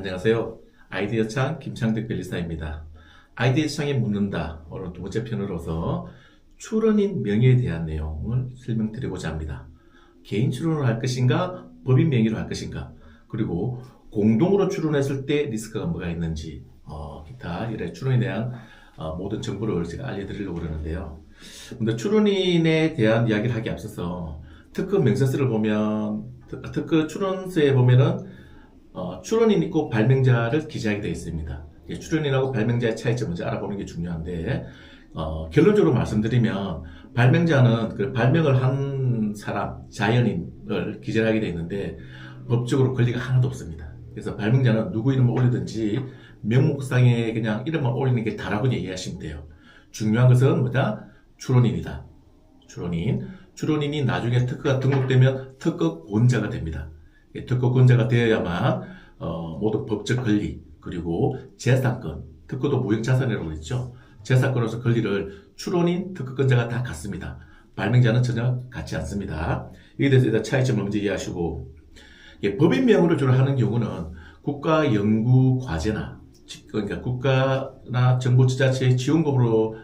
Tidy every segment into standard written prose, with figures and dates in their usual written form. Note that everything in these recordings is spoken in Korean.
안녕하세요. 아이디어 창 김창득 변리사입니다. 아이디어 창에 묻는다. 오늘 두 번째 편으로서 출원인 명예에 대한 내용을 설명드리고자 합니다. 개인 출원을 할 것인가, 법인 명의로 할 것인가, 그리고 공동으로 출원했을 때 리스크가 뭐가 있는지, 기타 이런 출원에 대한 모든 정보를 제가 알려드리려고 그러는데요. 근데 출원인에 대한 이야기를 하기 앞서서 특허 명세서를 보면, 특허 출원서에 보면은 출원인 있고 발명자를 기재하게 되어 있습니다. 출원인하고 발명자의 차이점 먼저 알아보는 게 중요한데, 결론적으로 말씀드리면 발명자는 그 발명을 한 사람, 자연인을 기재를 하게 되어 있는데 법적으로 권리가 하나도 없습니다. 그래서 발명자는 누구 이름을 올리든지 명목상에 그냥 이름만 올리는 게 다라고 이해하시면 돼요. 중요한 것은 뭐다? 출원인이다. 출원인이 나중에 특허가 등록되면 특허권자가 됩니다. 특허권자가 되어야만 모든 법적 권리, 그리고 재산권, 특허도 무형자산이라고 그랬죠. 재산권으로서 권리를 출원인, 특허권자가 다 같습니다. 발명자는 전혀 같지 않습니다. 이에 대해서 일단 차이점을 먼저 이해하시고, 법인명의로 주로 하는 경우는 국가 연구 과제나, 그러니까 국가나 정부 지자체의 지원금으로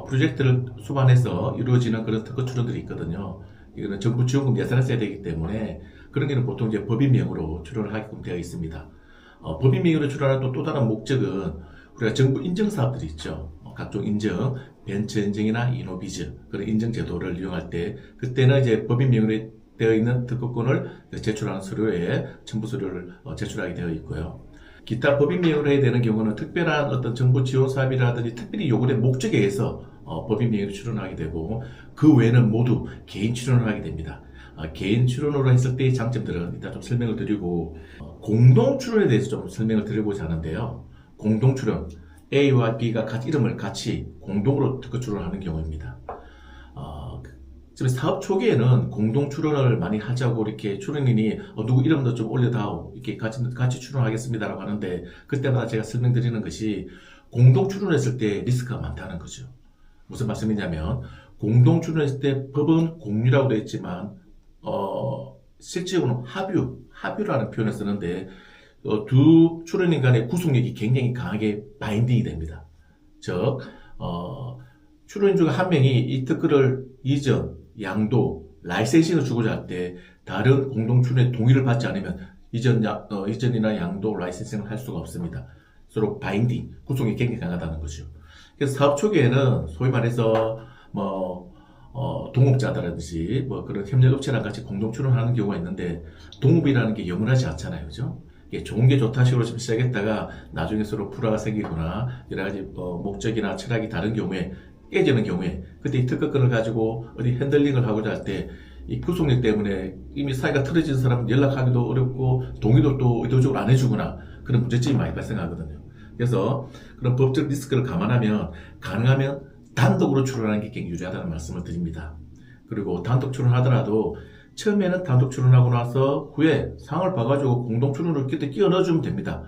프로젝트를 수반해서 이루어지는 그런 특허 출원들이 있거든요. 이거는 정부 지원금 예산을 써야 되기 때문에 그런 게는 보통 이제 법인명의로 출원을 하게끔 되어 있습니다. 법인명의로 출원하는 또 다른 목적은 우리가 정부 인증 사업들이 있죠. 각종 인증, 벤처 인증이나 이노비즈 그런 인증 제도를 이용할 때 그때는 이제 법인명의로 되어 있는 특허권을 제출하는 서류에 첨부 서류를 제출하게 되어 있고요. 기타 법인명의로 해야 되는 경우는 특별한 어떤 정부 지원 사업이라든지 특별히 요구된 목적에 의해서 법인명의로 출원하게 되고, 그 외에는 모두 개인 출원을 하게 됩니다. 개인 출원으로 했을 때의 장점들은 이따 좀 설명을 드리고, 공동 출원에 대해서 좀 설명을 드리고자 하는데요. 공동 출원, A와 B가 이름을 같이 공동으로 특허 출원하는 경우입니다. 지금 사업 초기에는 공동 출원을 많이 하자고 이렇게 출원인이 누구 이름도 좀 올려다오 이렇게 같이 출원하겠습니다라고 하는데, 그때마다 제가 설명드리는 것이 공동 출원했을 때 리스크가 많다는 거죠. 무슨 말씀이냐면, 공동 출원했을 때 법은 공유라고 되어 있지만 실제로는 합유라는 표현을 쓰는데 두 출원인 간의 구속력이 굉장히 강하게 바인딩이 됩니다. 즉 출원인 중 한 명이 이 특허를 이전, 양도, 라이센싱을 주고자 할 때 다른 공동 출원의 동의를 받지 않으면 이전이나 양도, 라이센싱을 할 수가 없습니다. 서로 바인딩, 구속력이 굉장히 강하다는 거죠. 그래서 사업 초기에는 소위 말해서 동업자다라든지 그런 협력업체랑 같이 공동 출원하는 경우가 있는데, 동업이라는 게 영원하지 않잖아요, 그죠? 좋은 게 좋다 식으로 좀 시작했다가 나중에 서로 불화가 생기거나 여러 가지 목적이나 철학이 다른 경우에 깨지는 경우에, 그때 이 특허권을 가지고 어디 핸들링을 하고자 할 때 이 구속력 때문에 이미 사이가 틀어진 사람은 연락하기도 어렵고 동의도 또 의도적으로 안 해주거나 그런 문제점이 많이 발생하거든요. 그래서 그런 법적 리스크를 감안하면 가능하면 단독으로 출원하는 게 굉장히 유리하다는 말씀을 드립니다. 그리고 단독 출원하더라도 처음에는 단독 출원하고 나서 후에 상을 봐가지고 공동 출원을 그때 끼워 넣어주면 됩니다.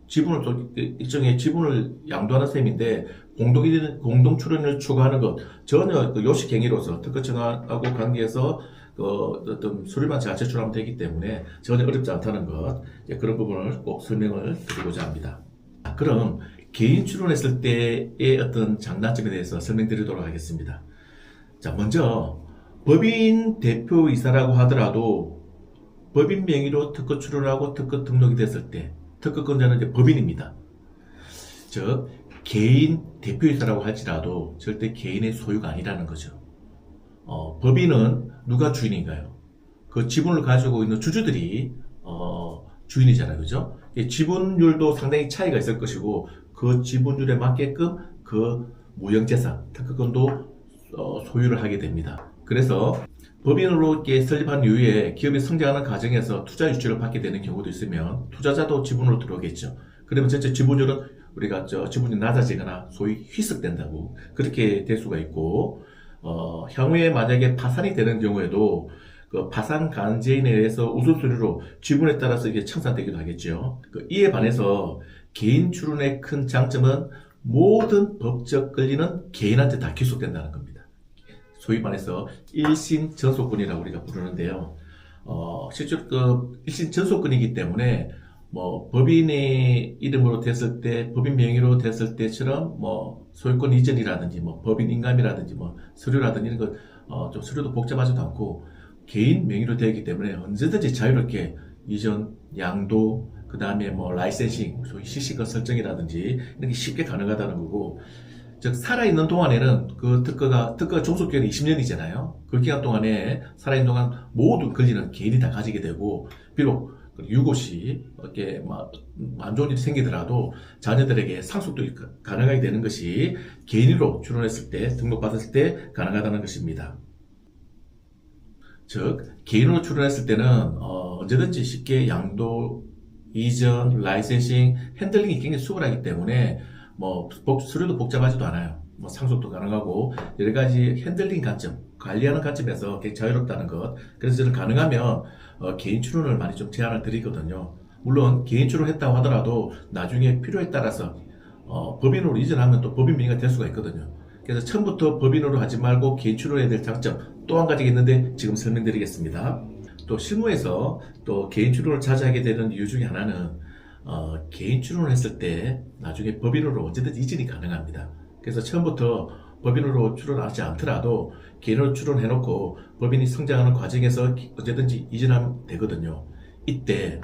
지분을 또 일정의 지분을 양도하는 셈인데, 공동 출원을 추구하는 것 전혀 요식행위로서 특허청하고 관계해서 어떤 서류만 잘 제출하면 되기 때문에 전혀 어렵지 않다는 것, 그런 부분을 꼭 설명을 드리고자 합니다. 그럼 개인 출원했을 때의 어떤 장단점에 대해서 설명드리도록 하겠습니다. 자, 먼저 법인 대표이사라고 하더라도 법인 명의로 특허 출원하고 특허 등록이 됐을 때 특허권자는 이제 법인입니다. 즉 개인 대표이사라고 할지라도 절대 개인의 소유가 아니라는 거죠. 법인은 누가 주인인가요? 그 지분을 가지고 있는 주주들이 주인이잖아요, 그죠? 지분율도 상당히 차이가 있을 것이고, 그 지분율에 맞게끔 그 무형재산, 특허권도 소유를 하게 됩니다. 그래서 법인으로 이렇게 설립한 이후에 기업이 성장하는 과정에서 투자 유치를 받게 되는 경우도 있으면 투자자도 지분으로 들어오겠죠. 그러면 전체 지분율은 우리가 지분이 낮아지거나 소위 희석된다고 그렇게 될 수가 있고, 향후에 만약에 파산이 되는 경우에도 그 파산 간제인에 의해서 우선순위로 지분에 따라서 이게 청산되기도 하겠죠. 이에 반해서 개인 출원의 큰 장점은 모든 법적 권리는 개인한테 다 귀속된다는 겁니다. 소위 말해서 일신 전속권이라고 우리가 부르는데요. 실제로 일신 전속권이기 때문에 뭐 법인의 이름으로 됐을 때, 법인 명의로 됐을 때처럼 뭐 소유권 이전이라든지 뭐 법인 인감이라든지 뭐 서류라든지 이런 것 좀 서류도 복잡하지도 않고 개인 명의로 되기 때문에 언제든지 자유롭게 이전, 양도, 그 다음에 뭐 라이센싱, 소위 시시권 설정이라든지 이런 게 쉽게 가능하다는 거고, 즉 살아있는 동안에는 그 특허가 종속기간이 20년이잖아요. 그 기간 동안에 살아있는 동안 모든 권리는 개인이 다 가지게 되고, 비록 유고 시 이렇게 안 좋은 일이 생기더라도 자녀들에게 상속도 가능하게 되는 것이 개인으로 출원했을 때, 등록받았을 때 가능하다는 것입니다. 즉 개인으로 출원했을 때는 언제든지 쉽게 양도, 이전, 라이센싱, 핸들링이 굉장히 수월하기 때문에 뭐 서류도 복잡하지도 않아요. 뭐 상속도 가능하고 여러 가지 핸들링 관점, 관리하는 관점에서 굉장히 자유롭다는 것. 그래서 저는 가능하면 개인 출원을 많이 좀 제안을 드리거든요. 물론 개인 출원했다고 하더라도 나중에 필요에 따라서 법인으로 이전하면 또 법인 명의가 될 수가 있거든요. 그래서 처음부터 법인으로 하지 말고 개인 출원해야 될 장점 또 한 가지가 있는데 지금 설명드리겠습니다. 또 실무에서 또 개인 출원을 자주 하게 되는 이유 중에 하나는 개인 출원을 했을 때 나중에 법인으로 언제든지 이전이 가능합니다. 그래서 처음부터 법인으로 출원하지 않더라도 개인으로 출원해놓고 법인이 성장하는 과정에서 언제든지 이전하면 되거든요. 이때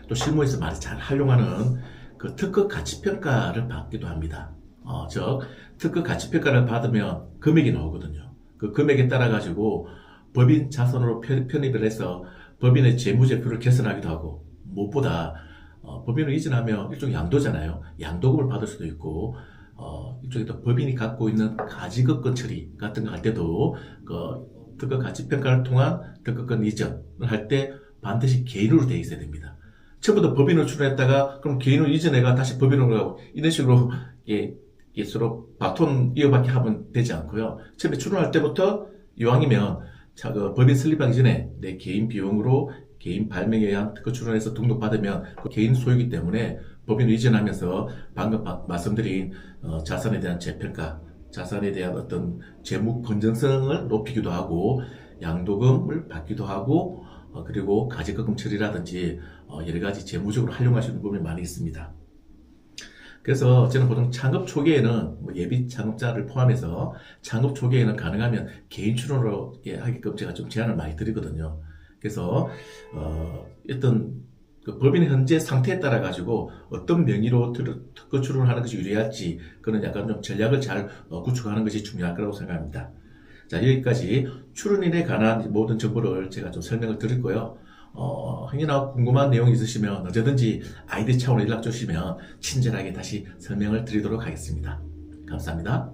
또 실무에서 많이 잘 활용하는 그 특허 가치평가를 받기도 합니다. 즉 특허 가치평가를 받으면 금액이 나오거든요. 그 금액에 따라 가지고 법인 자산으로 편입을 해서 법인의 재무제표를 개선하기도 하고, 무엇보다 법인으로 이전하면 일종의 양도잖아요. 양도금을 받을 수도 있고, 일종의 또 법인이 갖고 있는 가지급권 처리 같은 거 할 때도 그 특허 가치평가를 통한 특허권 이전을 할 때 반드시 개인으로 되어 있어야 됩니다. 처음부터 법인으로 출원했다가 그럼 개인으로 이전해가 다시 법인으로 가고 이런 식으로 서로 바톤 이어받기 하면 되지 않고요. 처음에 출원할 때부터 이왕이면 그 법인 설립하기 전에 내 개인 비용으로 개인 발명에 의한 특허 출원해서 등록받으면 그 개인 소유이기 때문에 법인으로 이전하면서 방금 말씀드린 자산에 대한 재평가, 자산에 대한 어떤 재무 건전성을 높이기도 하고 양도금을 받기도 하고 그리고 가지급금 처리라든지 여러 가지 재무적으로 활용할 수 있는 부분이 많이 있습니다. 그래서 저는 보통 창업 초기에는 뭐 예비 창업자를 포함해서 창업 초기에는 가능하면 개인 출원으로 하게끔 제가 좀 제안을 많이 드리거든요. 그래서 어떤 그 법인의 현재 상태에 따라 가지고 어떤 명의로 특허 출원을 하는 것이 유리할지 그런 약간 좀 전략을 잘 구축하는 것이 중요할 거라고 생각합니다. 자, 여기까지 출원인에 관한 모든 정보를 제가 좀 설명을 드렸고요. 혹여나 궁금한 내용이 있으시면 언제든지 아이디 차원으로 연락 주시면 친절하게 다시 설명을 드리도록 하겠습니다. 감사합니다.